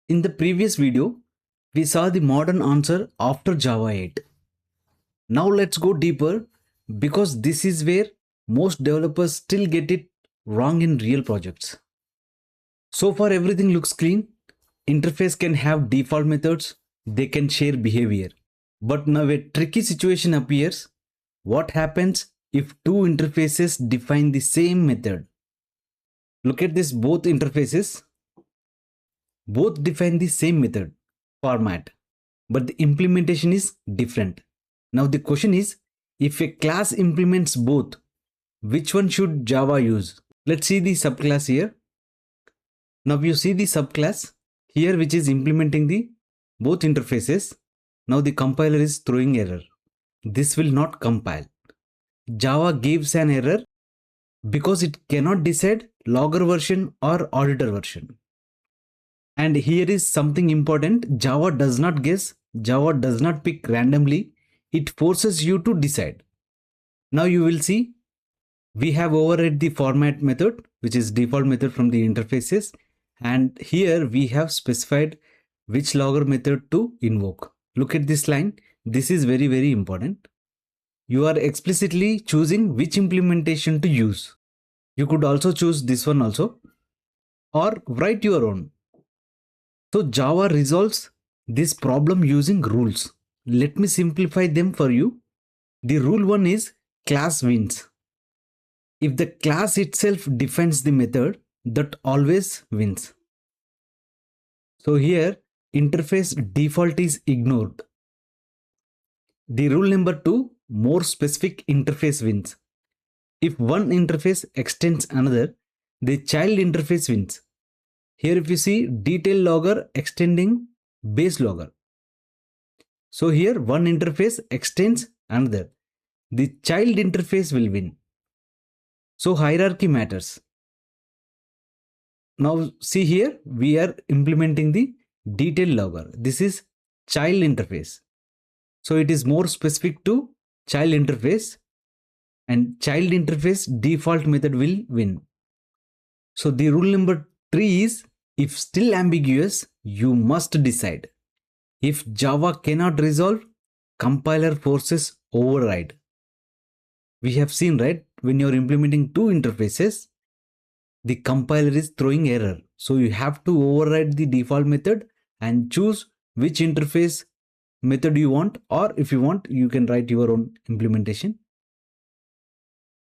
In the previous video, we saw the modern answer after Java 8. Now let's go deeper because this is where most developers still get it wrong in real projects. So far everything looks clean. Interface can have default methods, they can share behavior. But now a tricky situation appears. What happens if two interfaces define the same method? Look at this, both interfaces. Both define the same method format, but the implementation is different. Now the question is, if a class implements both, which one should Java use? Let's see the subclass here. Now you see the subclass here which is implementing the both interfaces. Now the compiler is throwing error. This will not compile. Java gives an error because it cannot decide logger version or auditor version. And here is something important. Java does not guess. Java does not pick randomly. It forces you to decide. Now you will see we have override the format method, which is default method from the interfaces. And here we have specified which logger method to invoke. Look at this line. This is very, very important. You are explicitly choosing which implementation to use. You could also choose this one also, or write your own. So Java resolves this problem using rules. Let me simplify them for you. The rule one is class wins. If the class itself defines the method, that always wins. So here interface default is ignored. The rule number two, more specific interface wins. If one interface extends another, the child interface wins. Here if you see detail logger extending base logger. So here one interface extends another. The child interface will win. So hierarchy matters. Now see here we are implementing the detail logger. This is child interface. So it is more specific to child interface, and child interface default method will win. So the rule number 3 is, if still ambiguous, you must decide. If Java cannot resolve, compiler forces override. We have seen, right, when you are implementing two interfaces, the compiler is throwing error. So you have to override the default method and choose which interface method you want, or if you want, you can write your own implementation.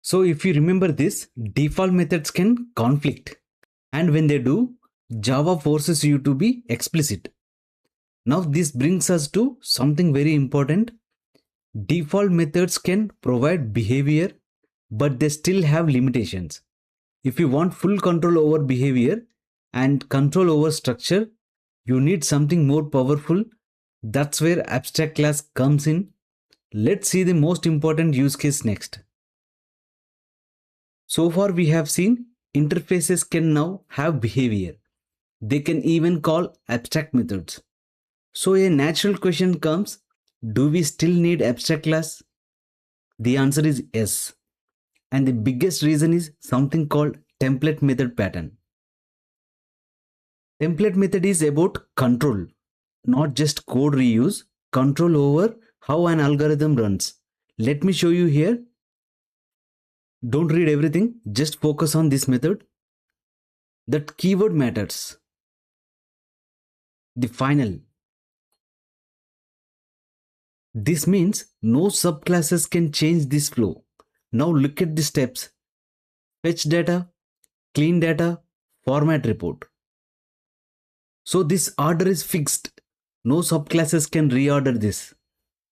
So if you remember this, default methods can conflict, and when they do, Java forces you to be explicit. Now this brings us to something very important. Default methods can provide behavior, but they still have limitations. If you want full control over behavior and control over structure, you need something more powerful. That's where abstract class comes in. Let's see the most important use case next. So far we have seen interfaces can now have behavior. They can even call abstract methods. So a natural question comes, do we still need abstract class? The answer is yes. And the biggest reason is something called template method pattern. Template method is about control, not just code reuse, control over how an algorithm runs. Let me show you here. Don't read everything, just focus on this method. That keyword matters. The final. This means no subclasses can change this flow. Now look at the steps. Fetch data, clean data, format report. So this order is fixed. No subclasses can reorder this.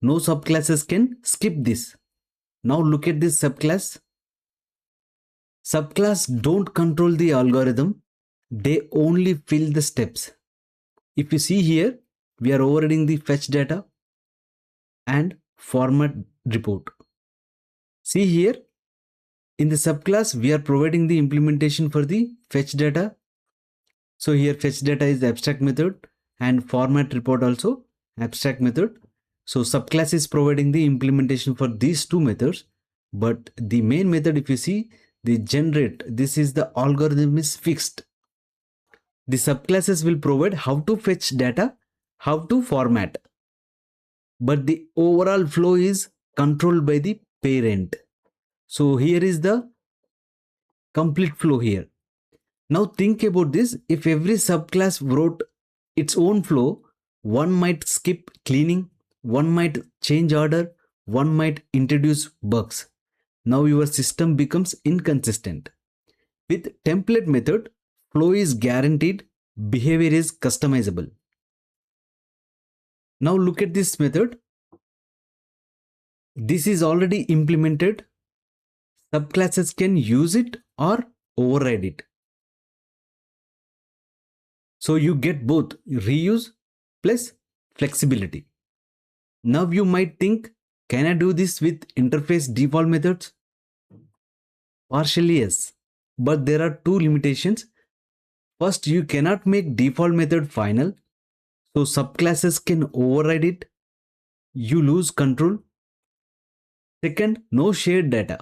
No subclasses can skip this. Now look at this subclass. Subclass don't control the algorithm. They only fill the steps. If you see here, we are overriding the fetch data and format report. See here, in the subclass, we are providing the implementation for the fetch data. So here fetch data is the abstract method and format report also abstract method. So subclass is providing the implementation for these two methods. But the main method, if you see, the generate, this is the algorithm is fixed. The subclasses will provide how to fetch data, how to format, but the overall flow is controlled by the parent. So here is the complete flow here. Now think about this. If every subclass wrote its own flow, one might skip cleaning, one might change order, one might introduce bugs. Now your system becomes inconsistent. With template method, flow is guaranteed, behavior is customizable. Now look at this method. This is already implemented. Subclasses can use it or override it. So you get both reuse plus flexibility. Now you might think, can I do this with interface default methods? Partially yes, but there are two limitations. First, you cannot make default method final, so subclasses can override it. You lose control. Second, no shared data.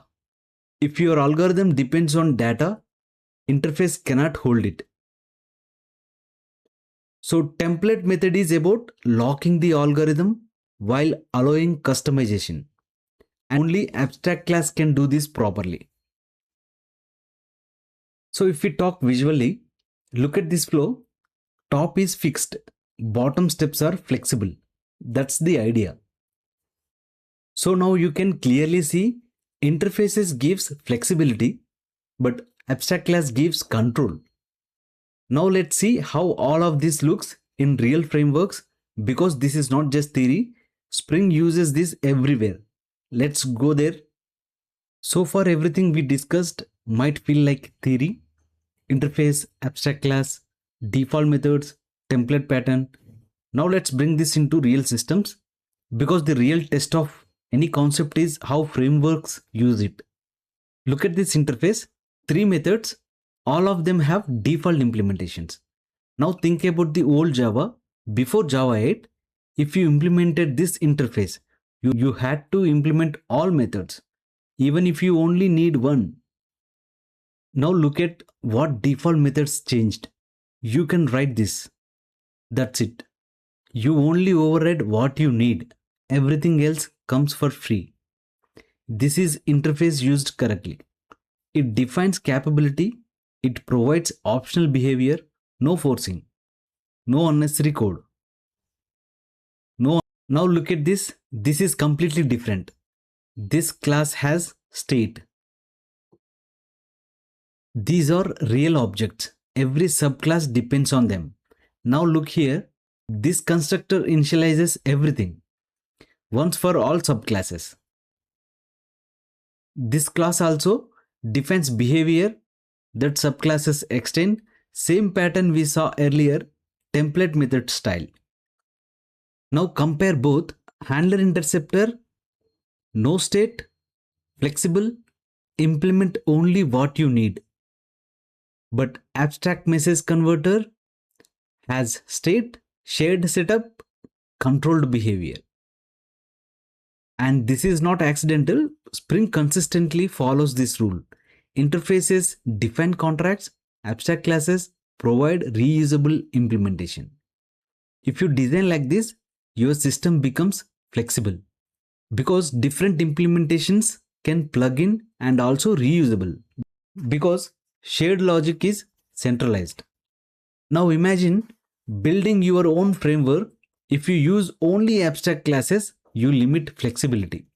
If your algorithm depends on data, interface cannot hold it. So template method is about locking the algorithm while allowing customization. And only abstract class can do this properly. So if we talk visually, look at this flow. Top is fixed, bottom steps are flexible. That's the idea. So now you can clearly see interfaces gives flexibility, but abstract class gives control. Now let's see how all of this looks in real frameworks, because this is not just theory. Spring uses this everywhere. Let's go there. So far everything we discussed might feel like theory. Interface, abstract class, default methods, template pattern. Now let's bring this into real systems, because the real test of any concept is how frameworks use it. Look at this interface. 3 methods, all of them have default implementations. Now think about the old Java. Before Java 8, if you implemented this interface, you had to implement all methods, even if you only need one. Now look at what default methods changed. You can write this. That's it. You only override what you need. Everything else comes for free. This is interface used correctly. It defines capability. It provides optional behavior. No forcing. No unnecessary code. No. Now look at this. This is completely different. This class has state. These are real objects. Every subclass depends on them. Now look here. This constructor initializes everything. Once for all subclasses. This class also defines behavior that subclasses extend. Same pattern we saw earlier, template method style. Now compare both. Handler interceptor, no state, flexible, implement only what you need. But abstract message converter has state, shared setup, controlled behavior. And this is not accidental. Spring consistently follows this rule. Interfaces define contracts, abstract classes provide reusable implementation. If you design like this, your system becomes flexible, because different implementations can plug in and also reusable, because shared logic is centralized. Now imagine building your own framework. If you use only abstract classes, you limit flexibility.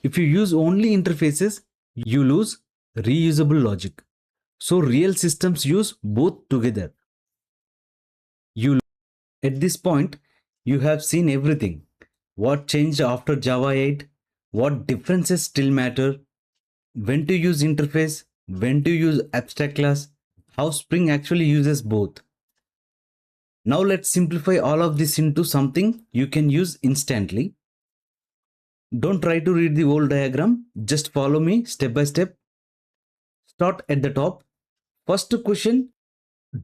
If you use only interfaces, you lose reusable logic. So real systems use both together. At this point, you have seen everything. What changed after Java 8? What differences still matter? When to use interface? When to use abstract class? How Spring actually uses both. Now let's simplify all of this into something you can use instantly. Don't try to read the whole diagram. Just follow me step by step. Start at the top. First question,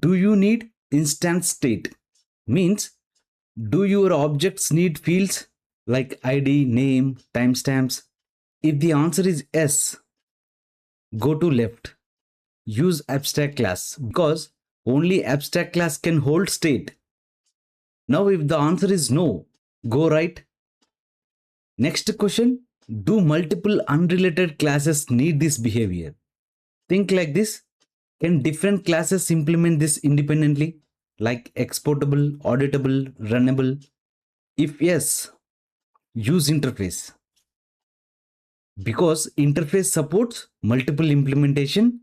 do you need instant state? Means, do your objects need fields like ID, name, timestamps? If the answer is yes, go to left. Use abstract class, because Only abstract class can hold state. Now if the answer is no, go right. Next question, do multiple unrelated classes need this behavior? Think like this. Can different classes implement this independently? Like exportable, auditable, runnable? If yes, use interface. Because interface supports multiple implementation.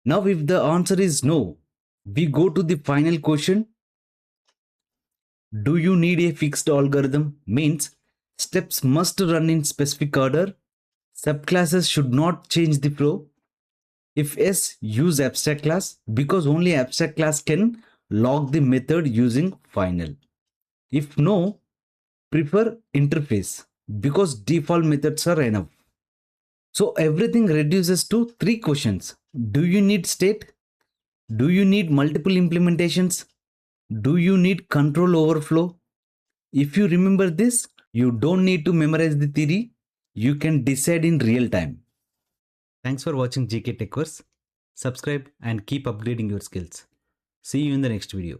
Now if the answer is no, we go to the final question. Do you need a fixed algorithm? Means steps must run in specific order. Subclasses should not change the flow. If yes, use abstract class because only abstract class can log the method using final. If no, prefer interface because default methods are enough. So everything reduces to three questions. Do you need state? Do you need multiple implementations? Do you need control overflow? If you remember this, you don't need to memorize the theory. You can decide in real time. Thanks for watching GK TechVerse. Subscribe and keep upgrading your skills. See you in the next video.